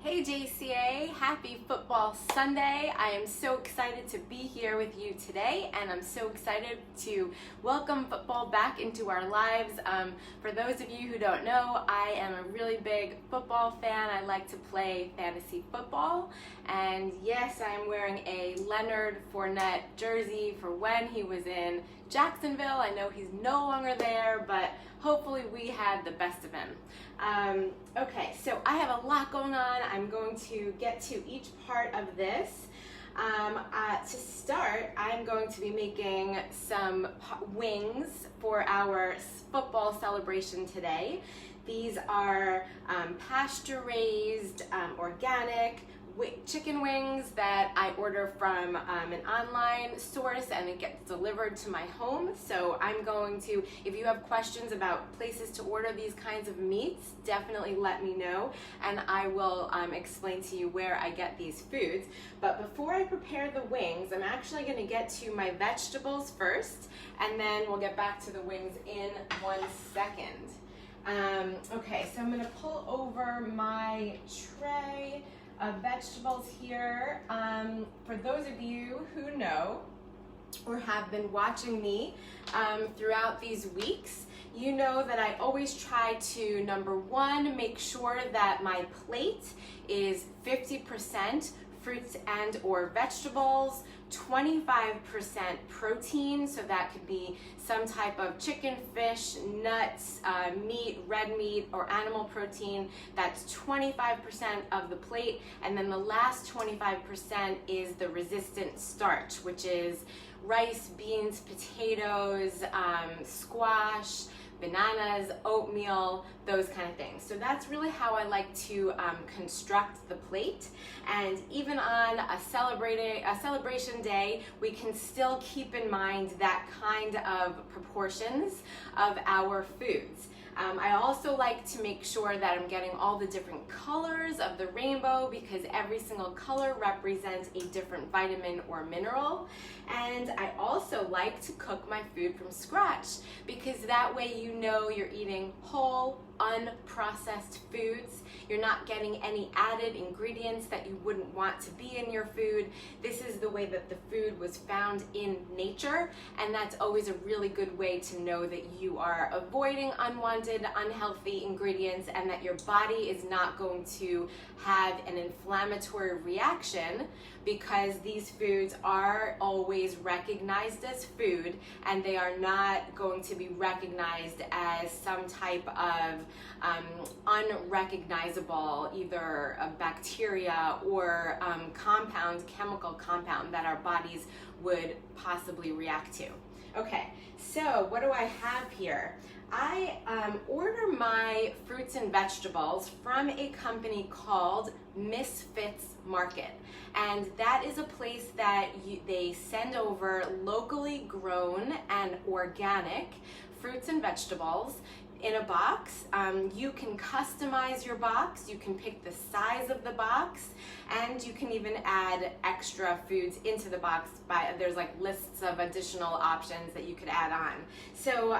Hey JCA, happy football Sunday. I am so excited to be here with you today, and I'm so excited to welcome football back into our lives. For those of you who don't know, I am a really big football fan. I like to play fantasy football, and yes, I am wearing a Leonard Fournette jersey for when he was in Jacksonville. I know he's no longer there, but hopefully we had the best of him. Okay, so I have a lot going on. I'm going to get to each part of this. To start, I'm going to be making some wings for our football celebration today. These are pasture-raised, organic chicken wings that I order from an online source, and it gets delivered to my home. So I'm going to, if you have questions about places to order these kinds of meats, definitely let me know, and I will explain to you where I get these foods. But before I prepare the wings, I'm actually going to get to my vegetables first, and then we'll get back to the wings in 1 second. Okay, so I'm going to pull over my tray of vegetables here. For those of you who know or have been watching me throughout these weeks, you know that I always try to, number one, make sure that my plate is 50% fruits and or vegetables, 25% protein, so that could be some type of chicken, fish, nuts, meat, red meat, or animal protein. That's 25% of the plate, and then the last 25% is the resistant starch, which is rice, beans, potatoes, squash, bananas, oatmeal, those kind of things. So that's really how I like to construct the plate. And even on a celebration day, we can still keep in mind that kind of proportions of our foods. I also like to make sure that I'm getting all the different colors of the rainbow, because every single color represents a different vitamin or mineral. And I also like to cook my food from scratch, because that way you know you're eating whole, unprocessed foods. You're not getting any added ingredients that you wouldn't want to be in your food. This is the way that the food was found in nature, and that's always a really good way to know that you are avoiding unwanted, unhealthy ingredients, and that your body is not going to have an inflammatory reaction, because these foods are always recognized as food, and they are not going to be recognized as some type of unrecognizable either a bacteria or chemical compound that our bodies would possibly react to. Okay, so what do I have here? I order my fruits and vegetables from a company called Misfits Market, and that is a place that they send over locally grown and organic fruits and vegetables in a box. You can customize your box, you can pick the size of the box, and you can even add extra foods into the box. There's like lists of additional options that you could add on. So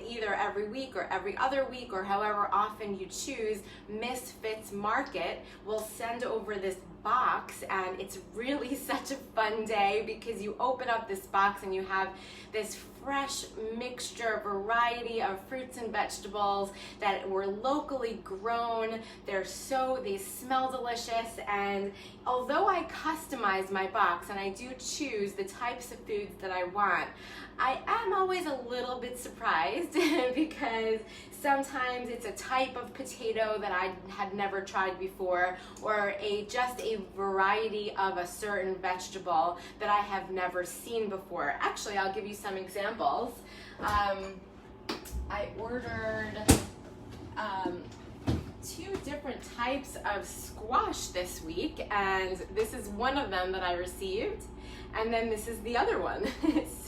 either every week or every other week, or however often you choose, Misfits Market will send over this box, and it's really such a fun day, because you open up this box and you have this fresh mixture, variety of fruits and vegetables that were locally grown. They smell delicious, and although I customize my box and I do choose the types of foods that I want, I am always a little bit surprised because sometimes it's a type of potato that I had never tried before, or just a variety of a certain vegetable that I have never seen before. Actually, I'll give you some examples. I ordered 2 different types of squash this week, and this is one of them that I received, and then this is the other one.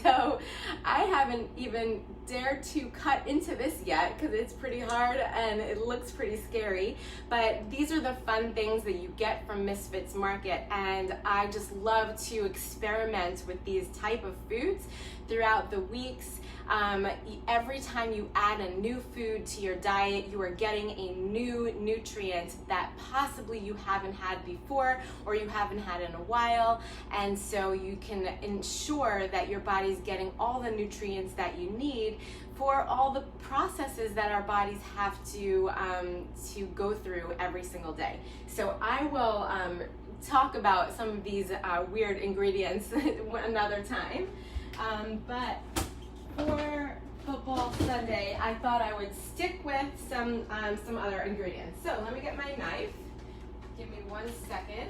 So I haven't even dared to cut into this yet because it's pretty hard and it looks pretty scary, but these are the fun things that you get from Misfits Market, and I just love to experiment with these type of foods throughout the weeks. Every time you add a new food to your diet, you are getting a new nutrient that possibly you haven't had before or you haven't had in a while, and so you can ensure that your body's getting all the nutrients that you need for all the processes that our bodies have to go through every single day. So I will talk about some of these weird ingredients another time, but for Football Sunday, I thought I would stick with some other ingredients. So let me get my knife. Give me 1 second.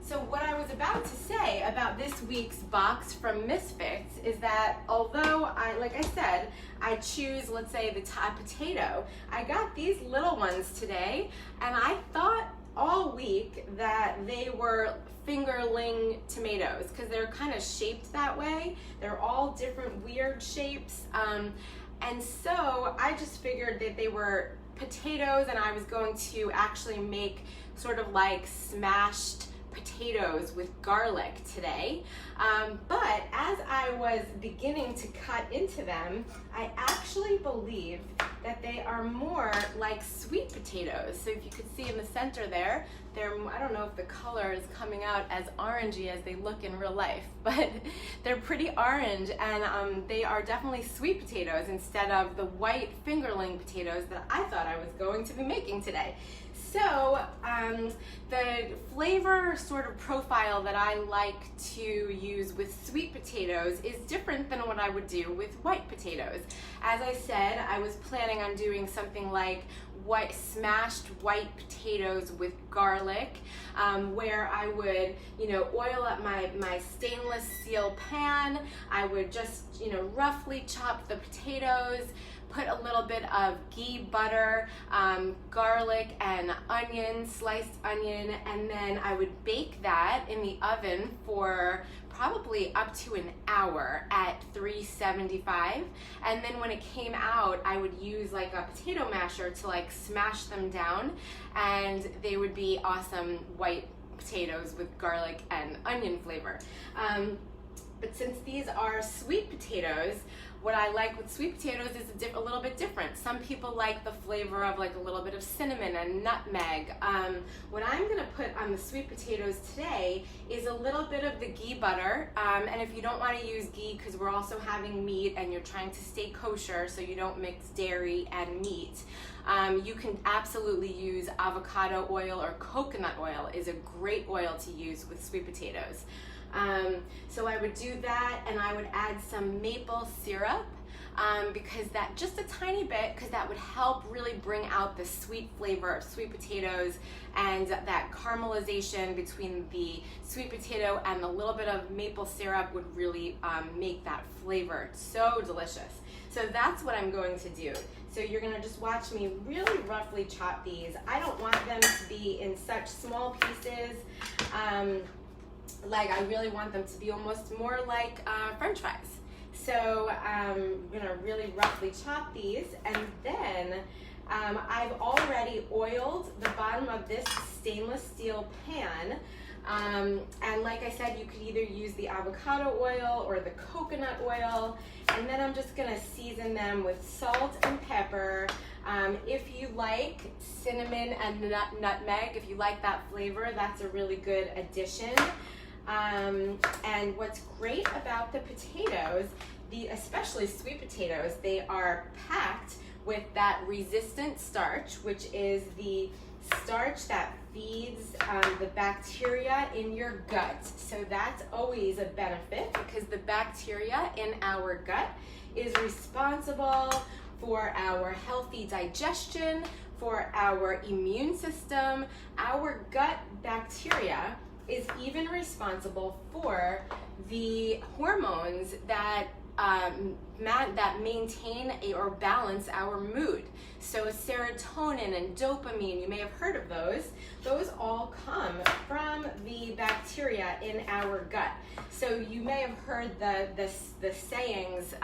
So what I was about to say about this week's box from Misfits is that although like I said, I choose, let's say, the top potato, I got these little ones today, and I thought all week that they were fingerling tomatoes because they're kind of shaped that way. They're all different weird shapes, and so I just figured that they were potatoes, and I was going to actually make sort of like smashed potatoes with garlic today. But as I was beginning to cut into them, I actually believe that they are more like sweet potatoes. So if you could see in the center there, I don't know if the color is coming out as orangey as they look in real life, but they're pretty orange, and they are definitely sweet potatoes instead of the white fingerling potatoes that I thought I was going to be making today. So the flavor sort of profile that I like to use with sweet potatoes is different than what I would do with white potatoes. As I said, I was planning on doing something like smashed white potatoes with garlic, where I would, oil up my stainless steel pan. I would just, roughly chop the potatoes, put a little bit of ghee butter, garlic and onion, sliced onion, and then I would bake that in the oven for probably up to an hour at 375. And then when it came out, I would use like a potato masher to like smash them down, and they would be awesome white potatoes with garlic and onion flavor. But since these are sweet potatoes, what I like with sweet potatoes is a little bit different. Some people like the flavor of like a little bit of cinnamon and nutmeg. What I'm gonna put on the sweet potatoes today is a little bit of the ghee butter. And if you don't wanna use ghee, because we're also having meat and you're trying to stay kosher so you don't mix dairy and meat, you can absolutely use avocado oil or coconut oil is a great oil to use with sweet potatoes. So I would do that, and I would add some maple syrup, because that just a tiny bit, because that would help really bring out the sweet flavor of sweet potatoes, and that caramelization between the sweet potato and the little bit of maple syrup would really make that flavor so delicious. So that's what I'm going to do. So you're gonna just watch me really roughly chop these. I don't want them to be in such small pieces. Like I really want them to be almost more like French fries. So I'm gonna really roughly chop these, and then I've already oiled the bottom of this stainless steel pan. And like I said, you could either use the avocado oil or the coconut oil, and then I'm just gonna season them with salt and pepper. If you like cinnamon and nutmeg, if you like that flavor, that's a really good addition. And what's great about the potatoes, especially sweet potatoes, they are packed with that resistant starch, which is the starch that feeds the bacteria in your gut. So that's always a benefit, because the bacteria in our gut is responsible for our healthy digestion, for our immune system. Our gut bacteria is even responsible for the hormones that that maintain or balance our mood. So serotonin and dopamine, you may have heard of those all come from the bacteria in our gut. So you may have heard the sayings,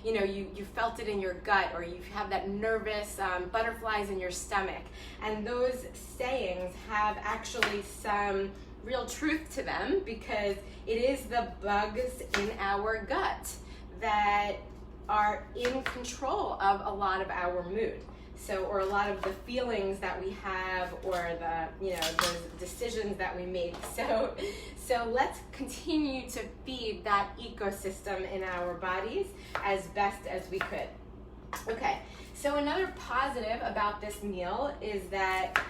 you felt it in your gut, or you have that nervous butterflies in your stomach. And those sayings have actually some real truth to them, because it is the bugs in our gut that are in control of a lot of our mood. So, or a lot of the feelings that we have, or those decisions that we make. So let's continue to feed that ecosystem in our bodies as best as we could. Okay, so another positive about this meal is that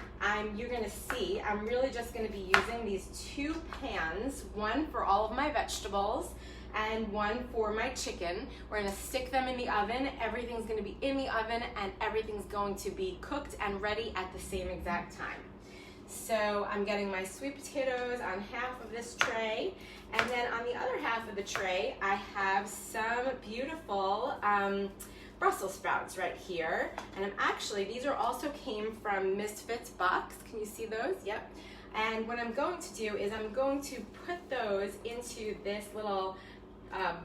you're gonna see, I'm really just gonna be using these 2 pans, one for all of my vegetables and one for my chicken. We're gonna stick them in the oven. Everything's gonna be in the oven, and everything's going to be cooked and ready at the same exact time. So I'm getting my sweet potatoes on half of this tray, and then on the other half of the tray, I have some beautiful Brussels sprouts right here. And these are also came from Misfits box. Can you see those? Yep. And what I'm going to do is I'm going to put those into this little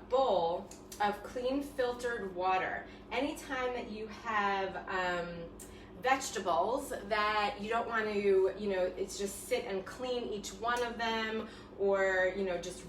bowl of clean filtered water. Anytime that you have vegetables that you don't want to, it's just sit and clean each one of them, or just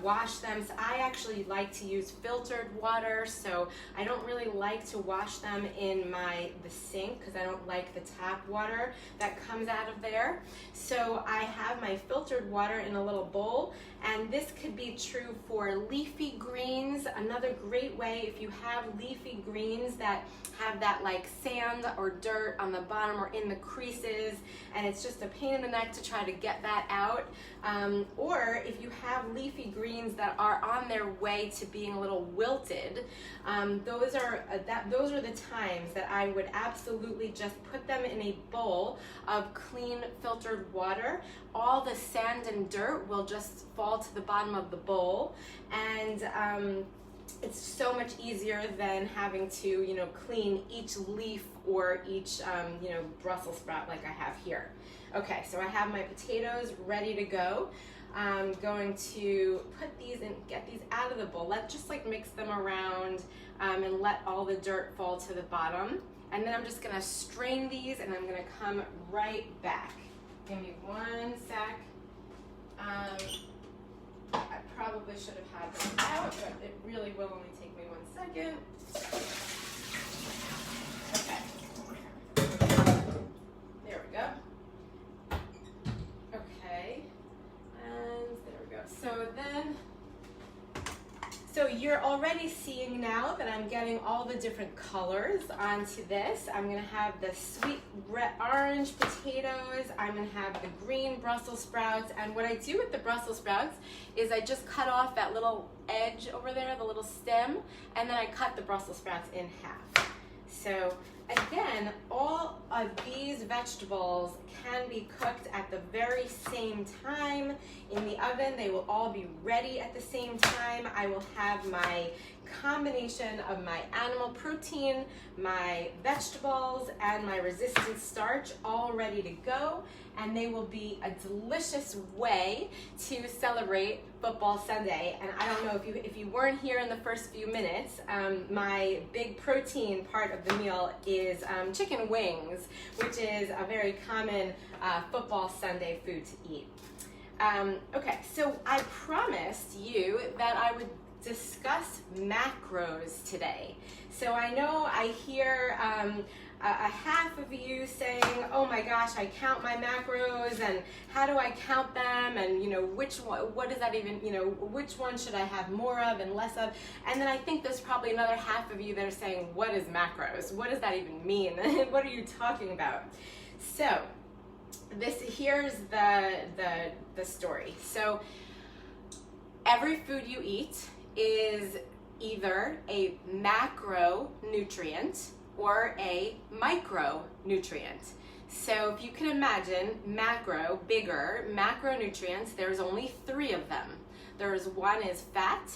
wash them. So I actually like to use filtered water, so I don't really like to wash them in the sink, because I don't like the tap water that comes out of there. So I have my filtered water in a little bowl, and this could be true for leafy greens. Another great way, if you have leafy greens that have that like sand or dirt on the bottom or in the creases, and it's just a pain in the neck to try to get that out, or if you have leafy greens that are on their way to being a little wilted, those are the times that I would absolutely just put them in a bowl of clean filtered water. All the sand and dirt will just fall to the bottom of the bowl, and it's so much easier than having to clean each leaf or each Brussels sprout like I have here. Okay, so I have my potatoes ready to go. I'm going to put these and get these out of the bowl. Let's just mix them around and let all the dirt fall to the bottom. And then I'm just gonna strain these, and I'm gonna come right back. Give me 1 sec. I probably should have had them out, but it really will only take me 1 second. Okay. There we go. Okay. And there we go. So you're already seeing now that I'm getting all the different colors onto this. I'm gonna have the sweet orange potatoes, I'm gonna have the green Brussels sprouts, and what I do with the Brussels sprouts is I just cut off that little edge over there, the little stem, and then I cut the Brussels sprouts in half. So again, all of these vegetables can be cooked at the very same time in the oven. They will all be ready at the same time. I will have my combination of my animal protein, my vegetables, and my resistant starch all ready to go, and they will be a delicious way to celebrate Football Sunday. And I don't know if you weren't here in the first few minutes, my big protein part of the meal is chicken wings, which is a very common Football Sunday food to eat. Okay, so I promised you that I would discuss macros today. So I know I hear a half of you saying, oh my gosh, I count my macros, and how do I count them, and which one, what does that even, which one should I have more of and less of? And then I think there's probably another half of you that are saying, what is macros? What does that even mean? What are you talking about? So here's the story. So every food you eat is either a macronutrient or a micronutrient. So if you can imagine bigger macronutrients, there's only 3 of them. One is fat,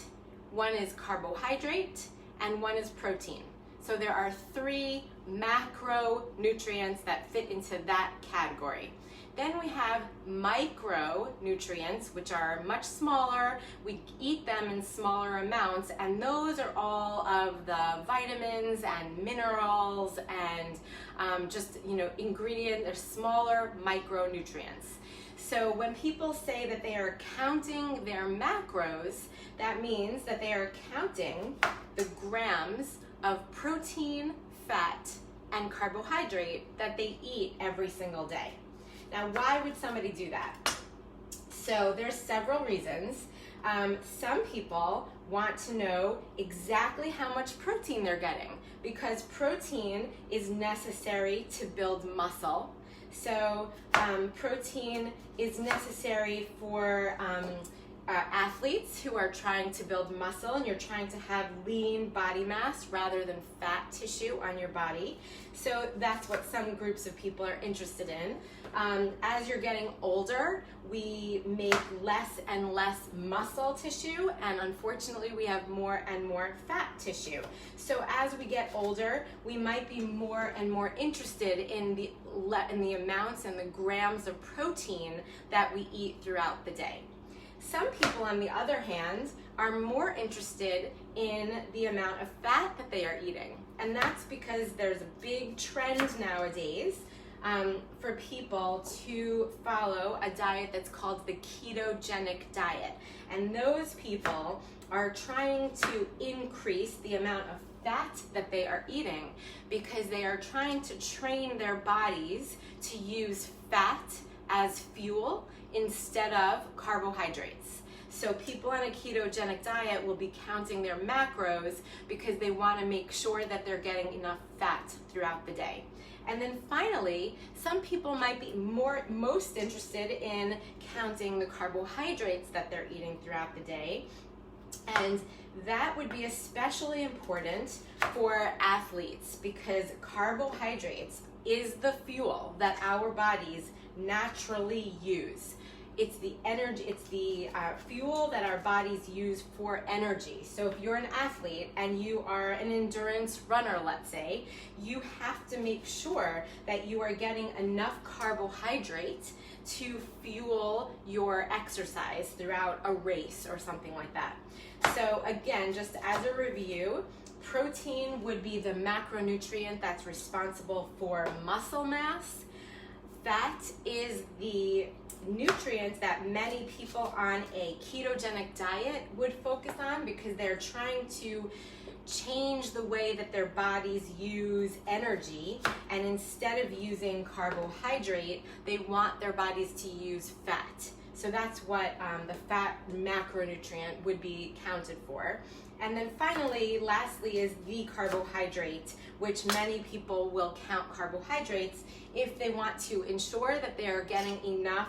one is carbohydrate, and one is protein. So there are 3 macronutrients that fit into that category. Then we have micronutrients, which are much smaller. We eat them in smaller amounts, and those are all of the vitamins and minerals and just, ingredients. They're smaller micronutrients. So when people say that they are counting their macros, that means that they are counting the grams of protein, fat, and carbohydrate that they eat every single day. Now, why would somebody do that? So there's several reasons. Some people want to know exactly how much protein they're getting, because protein is necessary to build muscle. So protein is necessary for athletes who are trying to build muscle, and you're trying to have lean body mass rather than fat tissue on your body. So that's what some groups of people are interested in. As you're getting older, we make less and less muscle tissue, and unfortunately we have more and more fat tissue. So as we get older, we might be more and more interested in the amounts and the grams of protein that we eat throughout the day. Some people, on the other hand, are more interested in the amount of fat that they are eating. And that's because there's a big trend nowadays for people to follow a diet that's called the ketogenic diet. And those people are trying to increase the amount of fat that they are eating because they are trying to train their bodies to use fat as fuel instead of carbohydrates. So people on a ketogenic diet will be counting their macros because they want to make sure that they're getting enough fat throughout the day. And then finally, some people might be most interested in counting the carbohydrates that they're eating throughout the day. And that would be especially important for athletes because carbohydrates is the fuel that our bodies naturally use. It's the energy, it's the fuel that our bodies use for energy. So if you're an athlete and you are an endurance runner, let's say, you have to make sure that you are getting enough carbohydrate to fuel your exercise throughout a race or something like that. So again, just as a review, protein would be the macronutrient that's responsible for muscle mass. Fat is the nutrients that many people on a ketogenic diet would focus on because they're trying to change the way that their bodies use energy, and instead of using carbohydrate, they want their bodies to use fat. So that's what the fat macronutrient would be counted for. And then finally, lastly, is the carbohydrate, which many people will count carbohydrates if they want to ensure that they are getting enough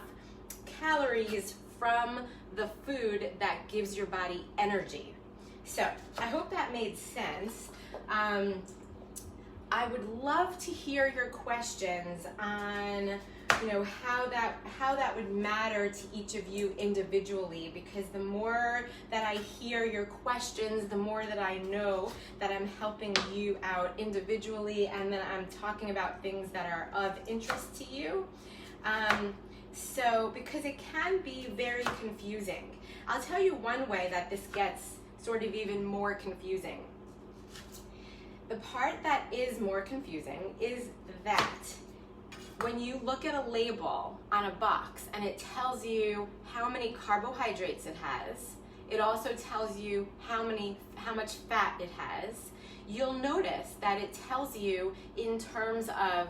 calories from the food that gives your body energy. So I hope that made sense. I would love to hear your questions on how that would matter to each of you individually, because the more that I hear your questions, the more that I know that I'm helping you out individually and that I'm talking about things that are of interest to you. So because it can be very confusing. I'll tell you one way that this gets sort of even more confusing. The part that is more confusing is that when you look at a label on a box and it tells you how many carbohydrates it has, it also tells you how much fat it has, you'll notice that it tells you in terms of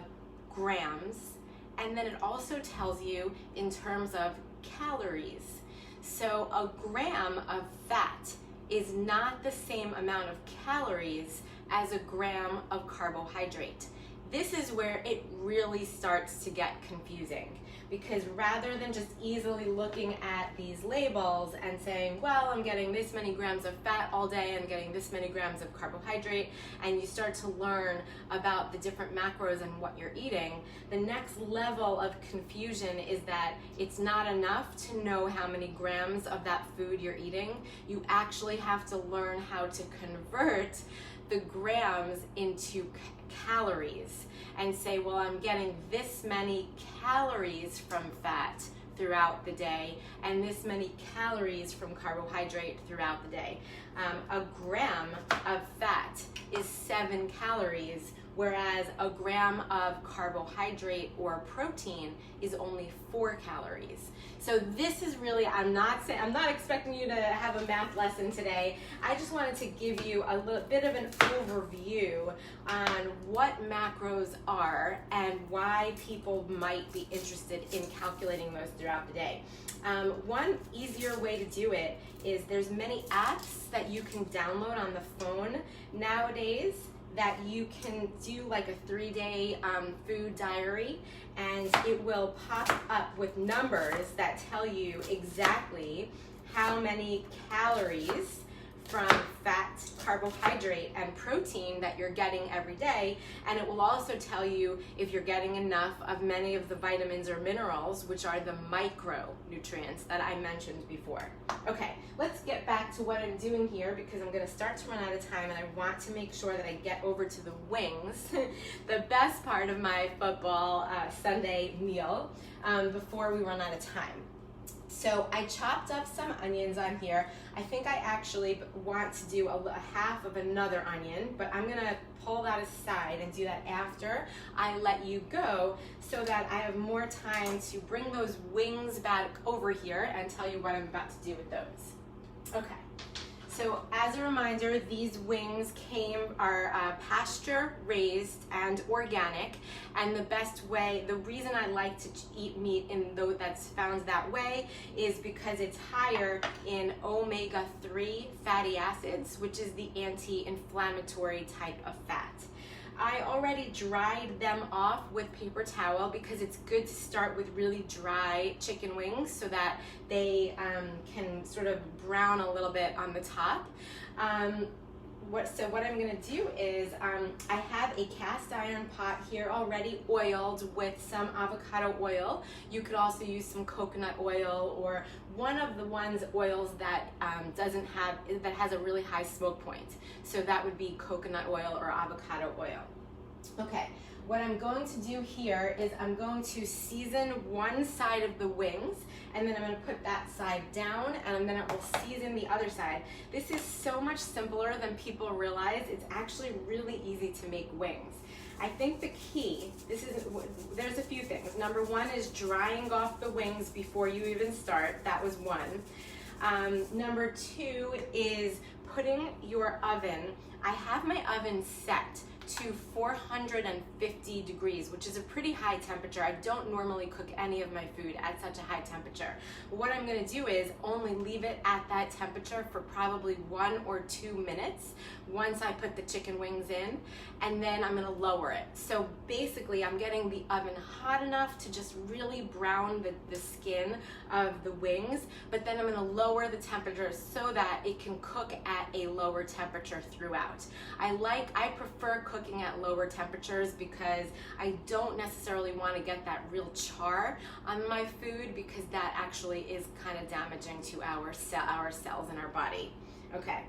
grams, and then it also tells you in terms of calories. So a gram of fat is not the same amount of calories as a gram of carbohydrate. this is where it really starts to get confusing, because rather than just easily looking at these labels and saying, well, I'm getting this many grams of fat all day, I'm getting this many grams of carbohydrate, and you start to learn about the different macros and what you're eating, the next level of confusion is that it's not enough to know how many grams of that food you're eating. You actually have to learn how to convert the grams into calories and say, well, I'm getting this many calories from fat throughout the day and this many calories from carbohydrate throughout the day. A gram of fat is 7 calories, whereas a gram of carbohydrate or protein is only 4 calories. So this is really, I'm not expecting you to have a math lesson today. I just wanted to give you a little bit of an overview on what macros are and why people might be interested in calculating those throughout the day. One easier way to do it is there's many apps that you can download on the phone nowadays that you can do like a 3-day food diary, and it will pop up with numbers that tell you exactly how many calories from fat, carbohydrate, and protein that you're getting every day. And it will also tell you if you're getting enough of many of the vitamins or minerals, which are the micronutrients that I mentioned before. Okay, let's get back to what I'm doing here, because I'm gonna start to run out of time and I want to make sure that I get over to the wings, the best part of my football Sunday meal, before we run out of time. So I chopped up some onions on here. I think I actually want to do a half of another onion, but I'm gonna pull that aside and do that after I let you go, so that I have more time to bring those wings back over here and tell you what I'm about to do with those. Okay. So as a reminder, these wings are pasture raised and organic, and the best way, the reason I like to eat meat that's found that way is because it's higher in omega-3 fatty acids, which is the anti-inflammatory type of fat. I already dried them off with paper towel because it's good to start with really dry chicken wings so that they can sort of brown a little bit on the top. So what I'm gonna do is I have a cast iron pot here already oiled with some avocado oil. You could also use some coconut oil or one of the oils that that has a really high smoke point. So that would be coconut oil or avocado oil. Okay, what I'm going to do here is I'm going to season one side of the wings, and then I'm going to put that side down, and then it will season the other side. This is so much simpler than people realize. It's actually really easy to make wings. I think the key, there's a few things. Number one is drying off the wings before you even start. That was one. Number two is putting your oven. I have my oven set to 450 degrees, which is a pretty high temperature. I don't normally cook any of my food at such a high temperature. What I'm gonna do is only leave it at that temperature for probably 1 or 2 minutes once I put the chicken wings in, and then I'm gonna lower it. So basically I'm getting the oven hot enough to just really brown the skin of the wings, but then I'm gonna lower the temperature so that it can cook at a lower temperature throughout. I prefer cooking at lower temperatures because I don't necessarily want to get that real char on my food, because that actually is kind of damaging to our cells in our body. Okay,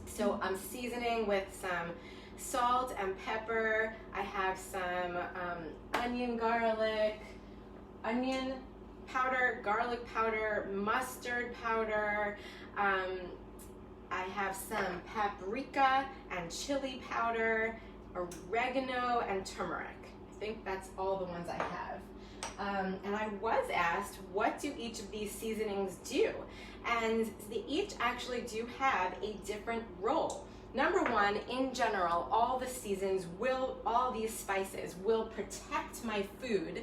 so I'm seasoning with some salt and pepper. I have some onion powder, garlic powder, mustard powder. I have some paprika and chili powder, oregano, and turmeric. I think that's all the ones I have. And I was asked, what do each of these seasonings do? And they each actually do have a different role. Number one, in general, all these spices will protect my food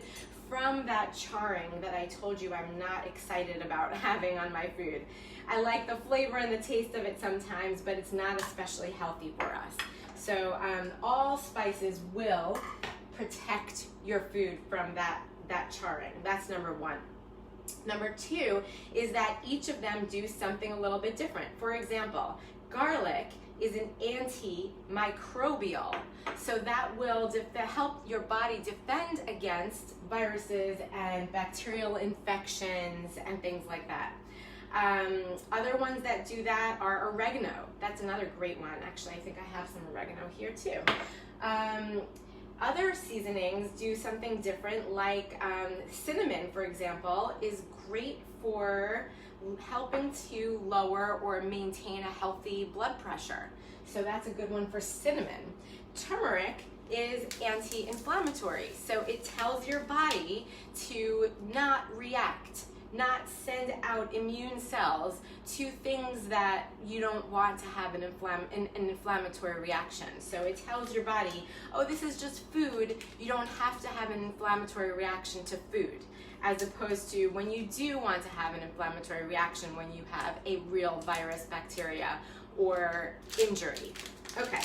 from that charring that I told you I'm not excited about having on my food. I like the flavor and the taste of it sometimes, but it's not especially healthy for us. So all spices will protect your food from that charring. That's number one. Number two is that each of them do something a little bit different. For example, garlic is an antimicrobial, so that will help your body defend against viruses and bacterial infections and things like that. Other ones that do that are oregano. That's another great one. Actually, I think I have some oregano here too. Other seasonings do something different, like cinnamon, for example, is great for helping to lower or maintain a healthy blood pressure. So that's a good one for cinnamon. Turmeric is anti-inflammatory, so it tells your body to not react, not send out immune cells to things that you don't want to have an inflammatory reaction. So it tells your body, oh, this is just food, you don't have to have an inflammatory reaction to food, as opposed to when you do want to have an inflammatory reaction when you have a real virus, bacteria, or injury. Okay,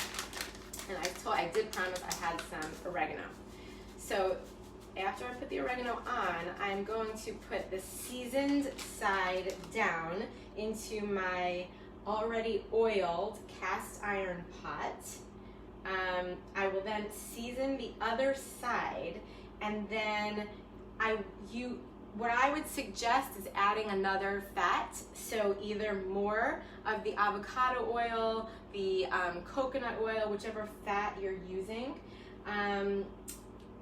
and I did promise I had some oregano. So after I put the oregano on, I'm going to put the seasoned side down into my already oiled cast iron pot. I will then season the other side, and then what I would suggest is adding another fat, so either more of the avocado oil, the coconut oil, whichever fat you're using,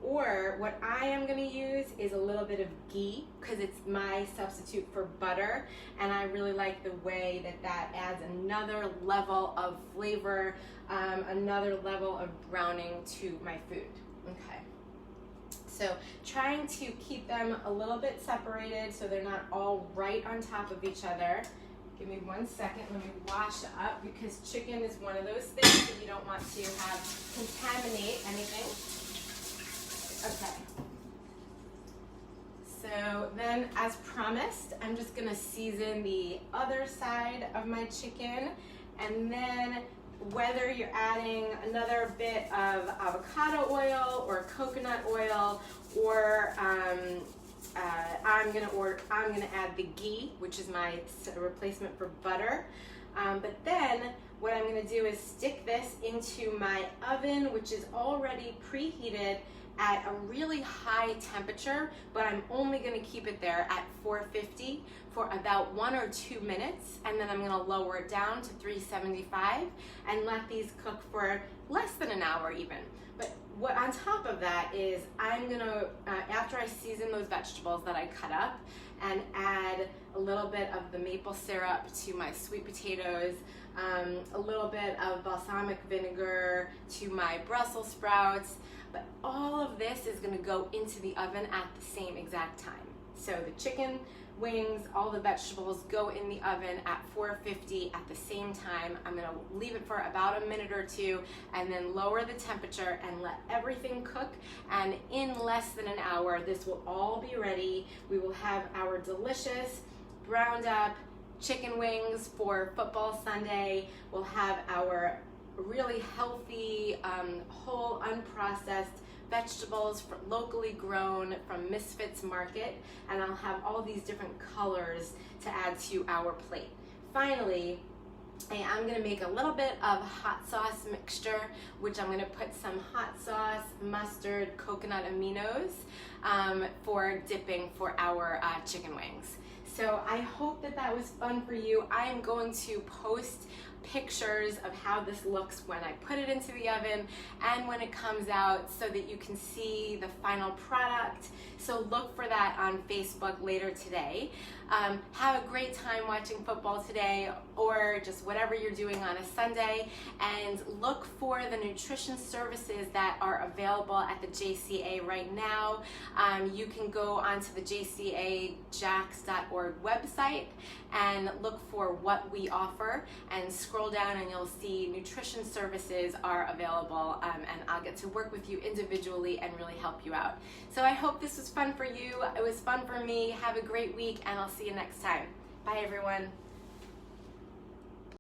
or what I am going to use is a little bit of ghee, because it's my substitute for butter, and I really like the way that adds another level of flavor, another level of browning to my food. Okay. So trying to keep them a little bit separated so they're not all right on top of each other. Give me 1 second, let me wash up, because chicken is one of those things that you don't want to have contaminate anything. Okay. So then, as promised, I'm just gonna season the other side of my chicken, and then whether you're adding another bit of avocado oil or coconut oil, or I'm gonna add the ghee, which is my replacement for butter. But then what I'm gonna do is stick this into my oven, which is already preheated at a really high temperature, but I'm only gonna keep it there at 450 for about 1 or 2 minutes, and then I'm gonna lower it down to 375 and let these cook for less than an hour even. But what on top of that is I'm gonna, after I season those vegetables that I cut up, and add a little bit of the maple syrup to my sweet potatoes, a little bit of balsamic vinegar to my Brussels sprouts, but all of this is gonna go into the oven at the same exact time. So the chicken, wings, all the vegetables go in the oven at 450 at the same time. I'm gonna leave it for about a minute or two, and then lower the temperature and let everything cook. And in less than an hour, this will all be ready. We will have our delicious browned up chicken wings for football Sunday. We'll have our really healthy, whole, unprocessed vegetables locally grown from Misfits Market, and I'll have all these different colors to add to our plate. Finally, I'm gonna make a little bit of hot sauce mixture, which I'm gonna put some hot sauce, mustard, coconut aminos for dipping for our chicken wings. So I hope that was fun for you. I am going to post pictures of how this looks when I put it into the oven and when it comes out, so that you can see the final product. So look for that on Facebook later today. Have a great time watching football today, or just whatever you're doing on a Sunday, and look for the nutrition services that are available at the JCA right now. You can go onto the jcajax.org website and look for what we offer, and scroll down and you'll see nutrition services are available, and I'll get to work with you individually and really help you out. So I hope this was fun for you. It was fun for me. Have a great week, and I'll see you next time. Bye everyone.